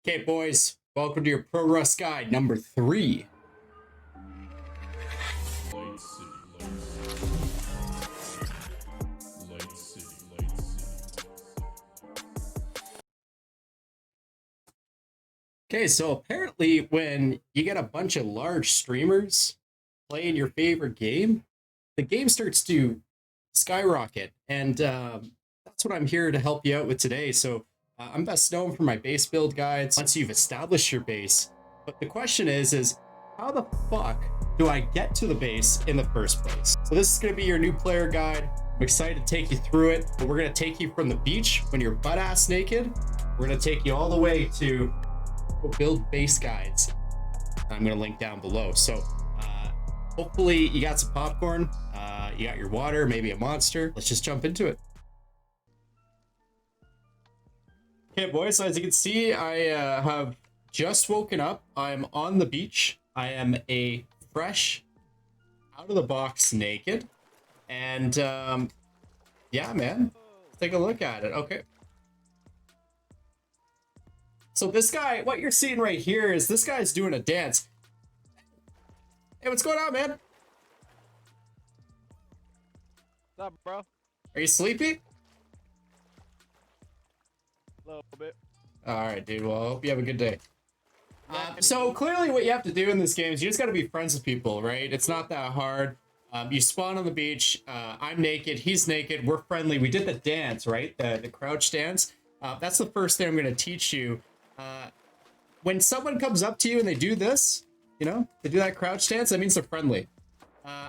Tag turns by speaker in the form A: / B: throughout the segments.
A: Okay, boys, welcome to your Pro Rust Guide number 3.
B: Light City, Light City. Light City, Light City.
A: Okay, so apparently when you get a bunch of large streamers playing your favorite game, the game starts to skyrocket. And that's what I'm here to help you out with today. So I'm best known for my base build guides once you've established your base. But the question is how the fuck do I get to the base in the first place? So this is going to be your new player guide. I'm excited to take you through it. But we're going to take you from the beach when you're butt ass naked. We're going to take you all the way to build base guides. I'm going to link down below. So hopefully you got some popcorn, you got your water, maybe a monster. Let's just jump into it. Okay, boys, so as you can see, I have just woken up. I'm on the beach. I am a fresh, out of the box naked. And yeah, man, let's take a look at it. Okay. So this guy, what you're seeing right here is this guy's doing a dance. Hey, what's going on, man?
C: What's up, bro?
A: Are you sleepy?
C: A little bit.
A: All right, dude. Well, I hope you have a good day. So clearly what you have to do in this game is you just got to be friends with people, right? It's not that hard. You spawn on the beach. I'm naked. He's naked. We're friendly. We did the dance, right? The crouch dance. That's the first thing I'm going to teach you. When someone comes up to you and they do this, you know, they do that crouch dance, that means they're friendly.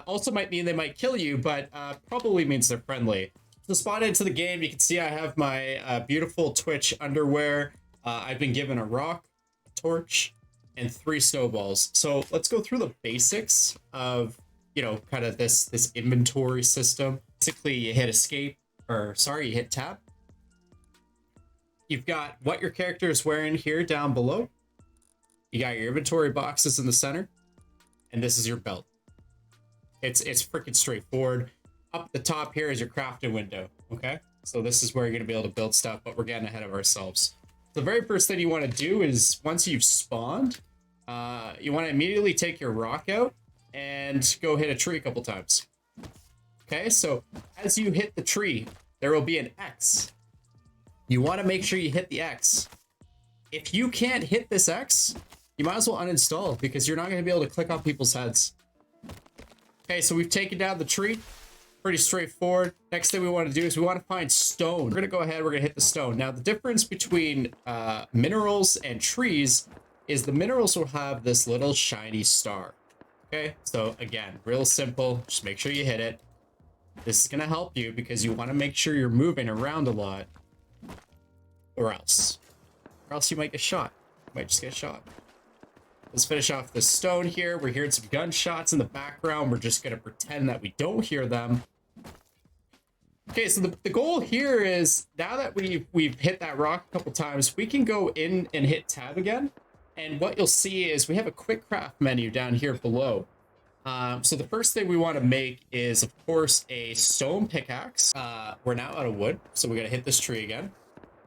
A: Also might mean they might kill you, but probably means they're friendly. So spawn into the game, you can see I have my beautiful Twitch underwear. I've been given a rock, a torch, and 3 snowballs. So let's go through the basics of, you know, kind of this inventory system. Basically, you hit escape, or sorry, you hit tab. You've got what your character is wearing here down below. You got your inventory boxes in the center, and this is your belt. It's freaking straightforward. Up the top here is your crafting window, okay? So this is where you're gonna be able to build stuff, but we're getting ahead of ourselves. The very first thing you wanna do is, once you've spawned, you wanna immediately take your rock out and go hit a tree a couple times. Okay, so as you hit the tree, there will be an X. You wanna make sure you hit the X. If you can't hit this X, you might as well uninstall because you're not gonna be able to click on people's heads. Okay, so we've taken down the tree. Pretty straightforward. Next thing we want to do is we want to find stone. We're going to go ahead, we're going to hit the stone. Now, the difference between minerals and trees is the minerals will have this little shiny star. Okay, so again, real simple. Just make sure you hit it. This is going to help you because you want to make sure you're moving around a lot, or else you might get shot. You might just get shot. Let's finish off the stone here. We're hearing some gunshots in the background. We're just going to pretend that we don't hear them. Okay, so the goal here is, now that we've hit that rock a couple times, we can go in and hit tab again. And what you'll see is we have a quick craft menu down here below. So the first thing we want to make is, of course, a stone pickaxe. We're now out of wood, so we got to hit this tree again.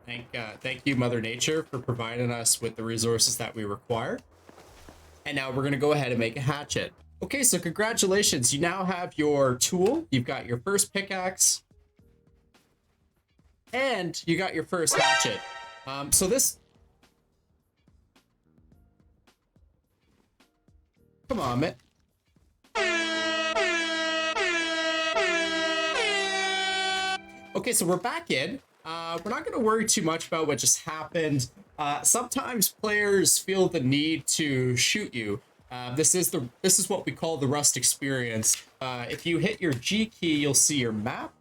A: Thank you, Mother Nature, for providing us with the resources that we require. And now we're going to go ahead and make a hatchet. Okay, so congratulations. You now have your tool. You've got your first pickaxe. And you got your first hatchet. So this... Come on, man. Okay, so we're back in. We're not going to worry too much about what just happened. Sometimes players feel the need to shoot you. This is what we call the Rust experience. If you hit your G key, you'll see your map.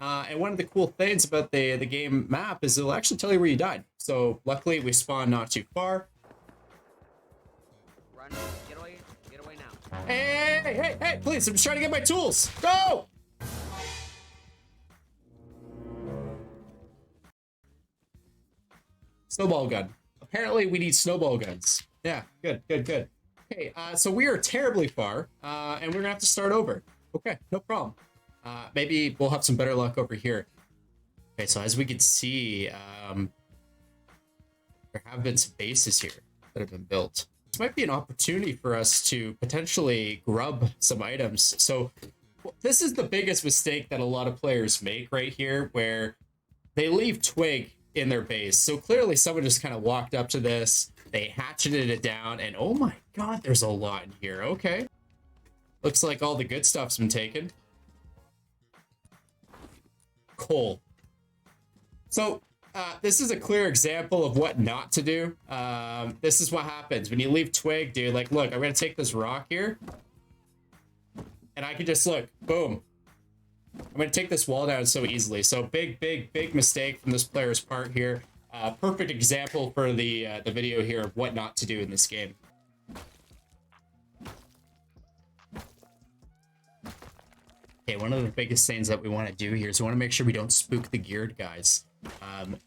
A: And one of the cool things about the game map is it'll actually tell you where you died. So luckily we spawned not too far.
C: Run. Get away now.
A: Hey, please, I'm just trying to get my tools. Go! Snowball gun. Apparently we need snowball guns. Yeah, good. Okay, so we are terribly far, and we're gonna have to start over. Okay, no problem. Maybe we'll have some better luck over here. Okay, so as we can see, there have been some bases here that have been built. This might be an opportunity for us to potentially grub some items. So this is the biggest mistake that a lot of players make right here, where they leave twig in their base. So clearly someone just kind of walked up to this, they hatcheted it down, and oh my god, there's a lot in here. Okay. Looks like all the good stuff's been taken. Coal. So this is a clear example of what not to do. This is what happens when you leave twig, dude. Like, look, I'm gonna take this rock here, and I can just look, boom. I'm gonna take this wall down so easily. So big mistake from this player's part here. Perfect example for the video here of what not to do in this game. Okay, one of the biggest things that we want to do here is we want to make sure we don't spook the geared guys.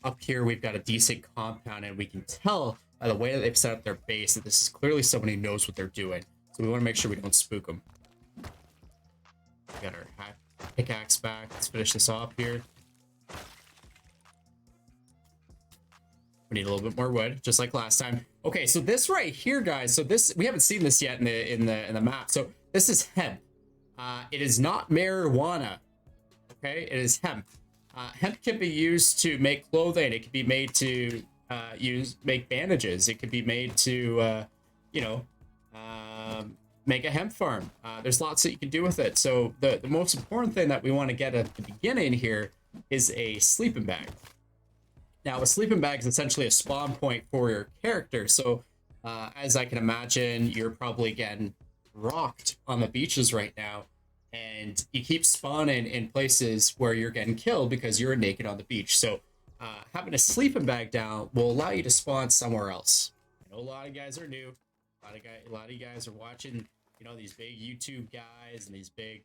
A: Up here, we've got a decent compound, and we can tell by the way that they've set up their base that this is clearly someone who knows what they're doing. So we want to make sure we don't spook them. We got our pickaxe back. Let's finish this off here. We need a little bit more wood, just like last time. Okay, so this right here, guys. So this, we haven't seen this yet in the map. So this is hemp. It is not marijuana. Okay, it is hemp. Hemp can be used to make clothing. It can be made to make bandages. It could be made to, make a hemp farm. There's lots that you can do with it. So the most important thing that we want to get at the beginning here is a sleeping bag. Now, a sleeping bag is essentially a spawn point for your character. So as I can imagine, you're probably getting rocked on the beaches right now, and you keep spawning in places where you're getting killed because you're naked on the beach. So having a sleeping bag down will allow you to spawn somewhere else. I know a lot of guys are new. A lot of you guys are watching, these big YouTube guys and these big,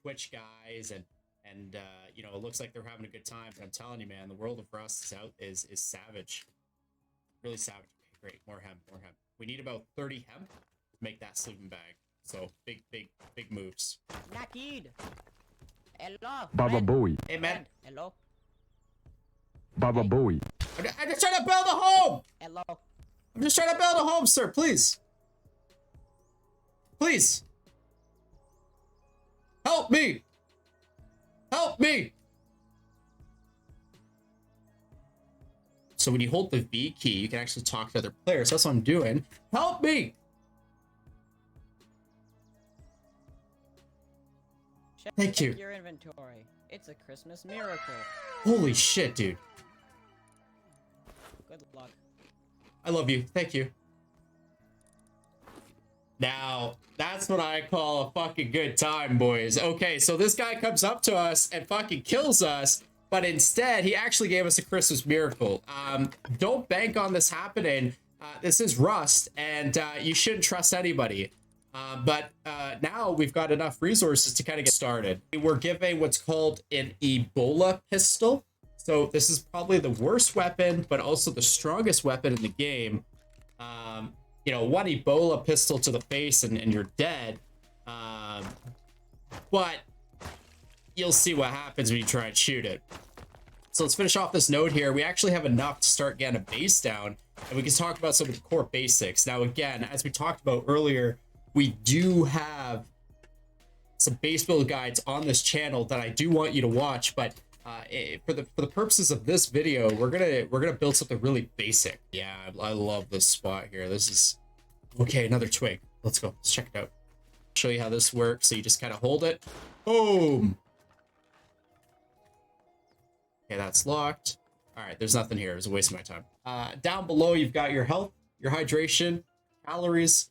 A: Twitch guys, and it looks like they're having a good time. But I'm telling you, man, the world of Rust is savage, really savage. Okay, great, more hemp. We need about 30 hemp to make that sleeping bag. So big moves.
D: Nakid. Hello.
E: Baba
D: friend.
E: Bowie.
A: Hey, man.
D: Hello.
E: Baba Bowie.
A: I'm just trying to build a home.
D: Hello.
A: I'm just trying to build a home, sir. Please. Please. Help me. Help me. So when you hold the V key, you can actually talk to other players. That's what I'm doing. Help me.
D: Check
A: Thank you.
D: your inventory. It's a Christmas miracle.
A: Holy shit, dude.
D: Good luck.
A: I love you. Thank you. Now, that's what I call a fucking good time, boys. Okay, so this guy comes up to us and fucking kills us, but instead, he actually gave us a Christmas miracle. Don't bank on this happening. This is Rust, and you shouldn't trust anybody. But now we've got enough resources to kind of get started. We're giving what's called an Ebola pistol. So this is probably the worst weapon, but also the strongest weapon in the game. One Ebola pistol to the face and you're dead. But you'll see what happens when you try and shoot it. So let's finish off this node here. We actually have enough to start getting a base down, and we can talk about some of the core basics. Now, again, as we talked about earlier, we do have some base build guides on this channel that I do want you to watch, but for the purposes of this video, we're gonna build something really basic. Yeah, I love this spot here. This is okay. Another twig. Let's go. Let's check it out. Show you how this works. So you just kind of hold it. Boom. Okay, that's locked. All right, there's nothing here. It was a waste of my time. Down below, you've got your health, your hydration, calories.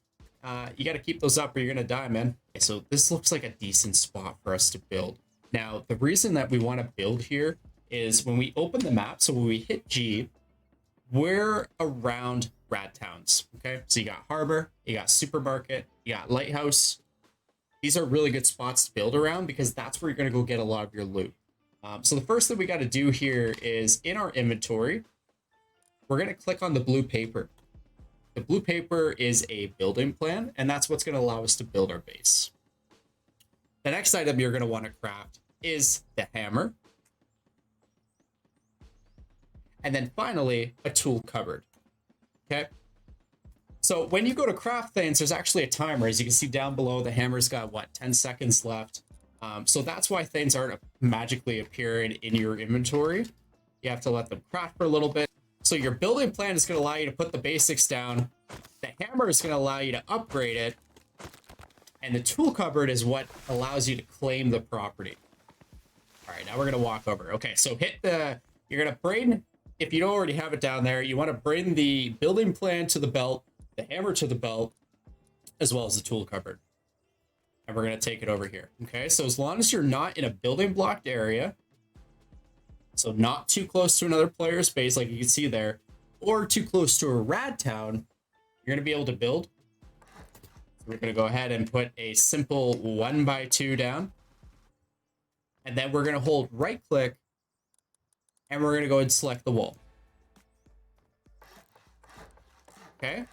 A: You got to keep those up or you're gonna die, man. Okay, so this looks like a decent spot for us to build. Now, the reason that we want to build here is when we open the map, so when we hit G, we're around rat towns, okay? So you got Harbor, you got Supermarket, you got Lighthouse. These are really good spots to build around because that's where you're going to go get a lot of your loot. So the first thing we got to do here is in our inventory, we're going to click on the blue paper. The blue paper is a building plan, and that's what's going to allow us to build our base. The next item you're going to want to craft is the hammer. And then finally, a tool cupboard. Okay. So when you go to craft things, there's actually a timer. As you can see down below, the hammer's got, what, 10 seconds left. So that's why things aren't magically appearing in your inventory. You have to let them craft for a little bit. So your building plan is going to allow you to put the basics down. The hammer is going to allow you to upgrade it. And the tool cupboard is what allows you to claim the property. All right, now we're going to walk over. Okay, so you're going to bring, if you don't already have it down there, you want to bring the building plan to the belt, the hammer to the belt, as well as the tool cupboard. And we're going to take it over here. Okay, so as long as you're not in a building blocked area, so not too close to another player's base like you can see there, or too close to a rad town, you're going to be able to build. So we're going to go ahead and put a simple 1x2 down. And then we're going to hold right click and we're going to go and select the wall. Okay.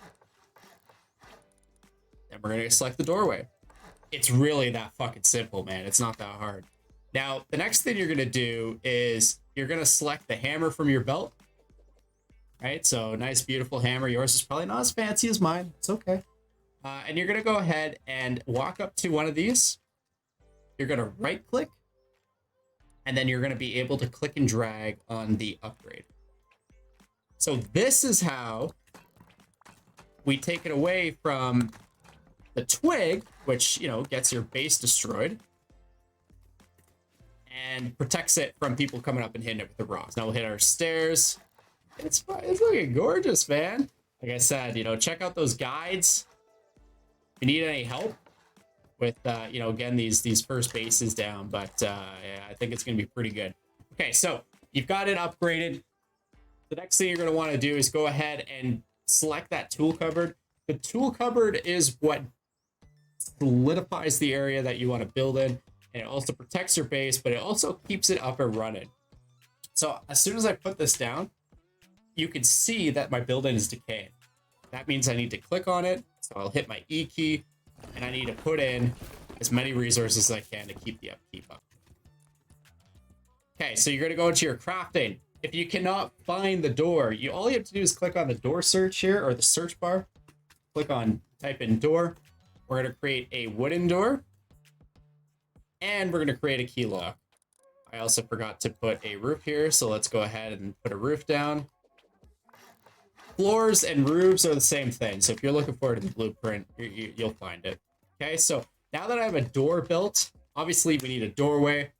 A: Then we're going to select the doorway. It's really that fucking simple, man. It's not that hard. Now, the next thing you're going to do is you're going to select the hammer from your belt. Right? So nice, beautiful hammer. Yours is probably not as fancy as mine. It's okay. And you're going to go ahead and walk up to one of these. You're going to right click. And then you're going to be able to click and drag on the upgrade. So this is how we take it away from the twig, which, you know, gets your base destroyed and protects it from people coming up and hitting it with the rocks. Now we'll hit our stairs. It's looking gorgeous, man. Like I said, you know, check out those guides. If you need any help with, you know, again, these first bases down, but yeah, I think it's going to be pretty good. Okay, so you've got it upgraded. The next thing you're going to want to do is go ahead and select that tool cupboard. The tool cupboard is what solidifies the area that you want to build in, and it also protects your base, but it also keeps it up and running. So as soon as I put this down, you can see that my building is decaying. That means I need to click on it. So I'll hit my E key, and I need to put in as many resources as I can to keep the upkeep up. Okay, so you're going to go into your crafting. If you cannot find the door, all you have to do is click on the door search here, or the search bar. Click on type in door. We're going to create a wooden door. And we're going to create a key lock. I also forgot to put a roof here, so let's go ahead and put a roof down. Floors and roofs are the same thing, so if you're looking for it in the blueprint, you'll find it. Okay, so now that I have a door built, obviously we need a doorway.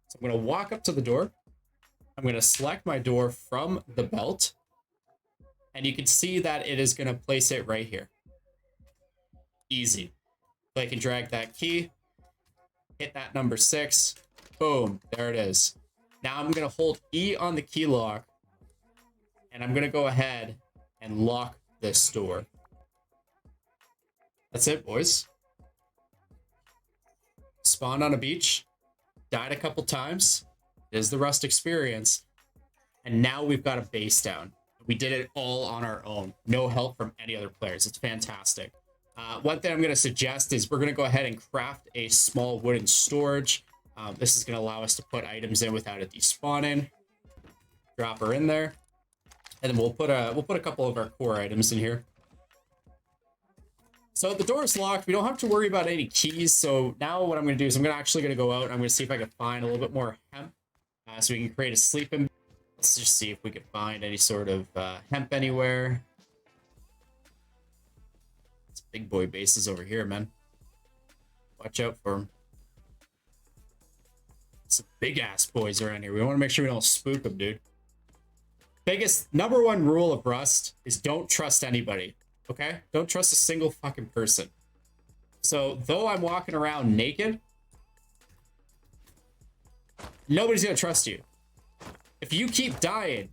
A: So I'm going to walk up to the door. I'm going to select my door from the belt. And you can see that it is going to place it right here. Easy. Click and drag that key. Hit that number 6. Boom. There it is. Now I'm going to hold E on the key lock. And I'm going to go ahead and lock this door. That's it, boys. Spawned on a beach. Died a couple times. Is the Rust experience. And now we've got a base down. We did it all on our own. No help from any other players. It's fantastic. One thing I'm going to suggest is we're going to go ahead and craft a small wooden storage. This is going to allow us to put items in without it despawning. Drop her in there. And then we'll put a couple of our core items in here. So the door is locked. We don't have to worry about any keys. So now what I'm going to do is I'm actually going to go out and I'm going to see if I can find a little bit more hemp. So we can create a sleeping. Let's just see if we can find any sort of hemp anywhere. It's big boy bases over here, man. Watch out for them. Some big ass boys around here. We want to make sure we don't spook them, dude. Biggest number one rule of Rust is don't trust anybody. Okay? Don't trust a single fucking person. So though I'm walking around naked, nobody's gonna trust you. If you keep dying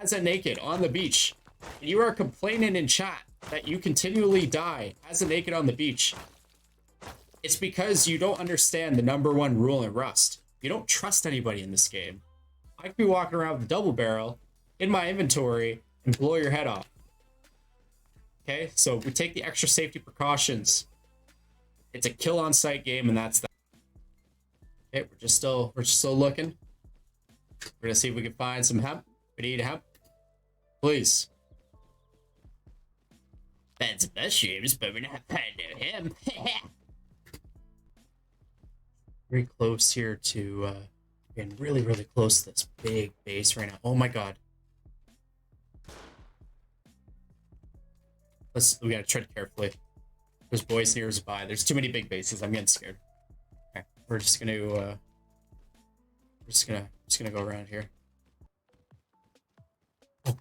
A: as a naked on the beach, and you are complaining in chat that you continually die as a naked on the beach, it's because you don't understand the number one rule in Rust. You don't trust anybody in this game. I could be walking around with a double barrel in my inventory and blow your head off. Okay, so we take the extra safety precautions. It's a kill on sight game, and that's that. Okay, we're just still looking. We're gonna see if we can find some hemp. We need hemp. Please. plants and mushrooms, but we're not fond of him. Very close here to, getting really, really close to this big base right now. Oh my god. We gotta tread carefully. There's boys nearby. There's too many big bases. I'm getting scared. Okay, we're just gonna go around here. Oh.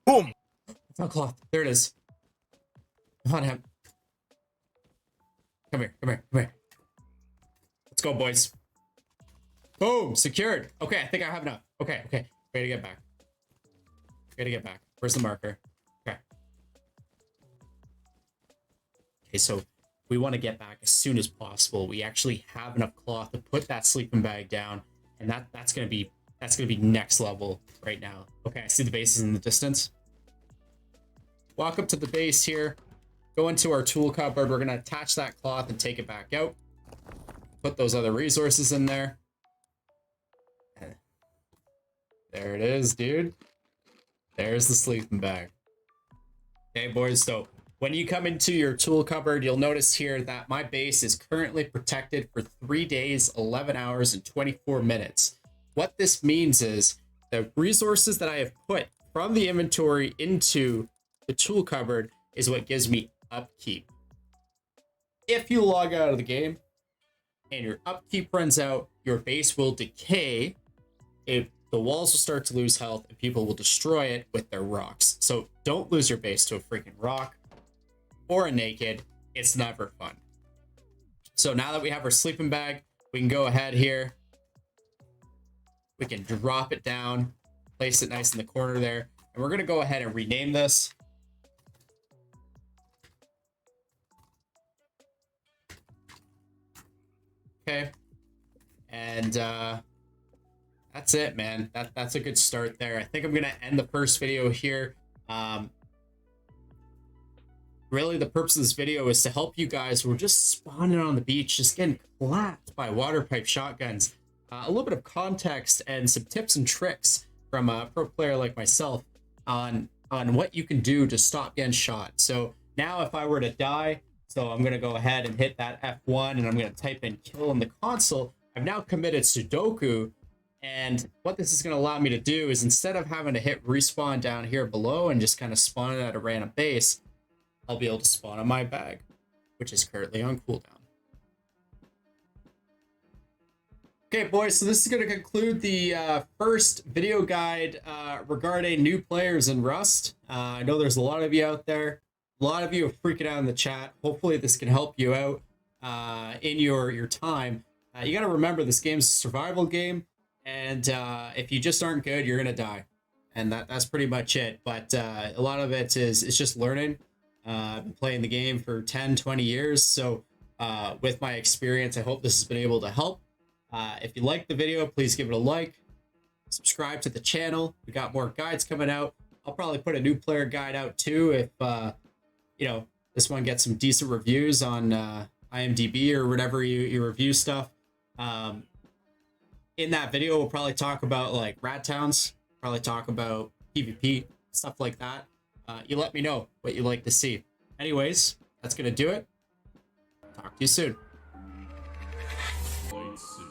A: Boom! It's not cloth. There it is. Come on, him. Come here, come here, come here. Let's go, boys. Boom! Secured. Okay, I think I have enough. Okay, okay. Way to get back. Way to get back. Where's the marker? Okay. Okay, so we want to get back as soon as possible. We actually have enough cloth to put that sleeping bag down, and that's gonna be next level right now. Okay, I see the bases in the distance. Walk up to the base here. Go into our tool cupboard. We're gonna attach that cloth and take it back out. Put those other resources in there. There it is, dude. There's the sleeping bag. Okay, boys, so when you come into your tool cupboard, you'll notice here that my base is currently protected for 3 days, 11 hours, and 24 minutes. What this means is the resources that I have put from the inventory into the tool cupboard is what gives me upkeep. If you log out of the game and your upkeep runs out, your base will decay. The walls will start to lose health and people will destroy it with their rocks. So don't lose your base to a freaking rock or a naked. It's never fun. So now that we have our sleeping bag, we can go ahead here. We can drop it down, place it nice in the corner there. And we're going to go ahead and rename this. Okay. And that's it, man. That's a good start there. I think I'm gonna end the first video here. Really, the purpose of this video is to help you guys who are just spawning on the beach, just getting clapped by water pipe shotguns. A little bit of context and some tips and tricks from a pro player like myself on what you can do to stop getting shot. So now, if I were to die, so I'm gonna go ahead and hit that F1, and I'm gonna type in kill in the console. I've now committed Sudoku. And what this is going to allow me to do is, instead of having to hit respawn down here below and just kind of spawn it at a random base, I'll be able to spawn on my bag, which is currently on cooldown. Okay, boys, so this is going to conclude the first video guide regarding new players in Rust. I know there's a lot of you out there. A lot of you are freaking out in the chat. Hopefully this can help you out in your time. You got to remember, this game's a survival game. And if you just aren't good, you're gonna die, and that's pretty much it. But a lot of it is it's just learning. I've been playing the game for 10-20 years, so with my experience, I hope this has been able to help. If you liked the video, please give it a like, subscribe to the channel. We got more guides coming out. I'll probably put a new player guide out too if you know, this one gets some decent reviews on IMDb or whatever you review stuff. In that video, we'll probably talk about like rat towns, probably talk about PvP, stuff like that. You let me know what you'd like to see. Anyways, that's gonna do it. Talk to you soon.
B: Light City.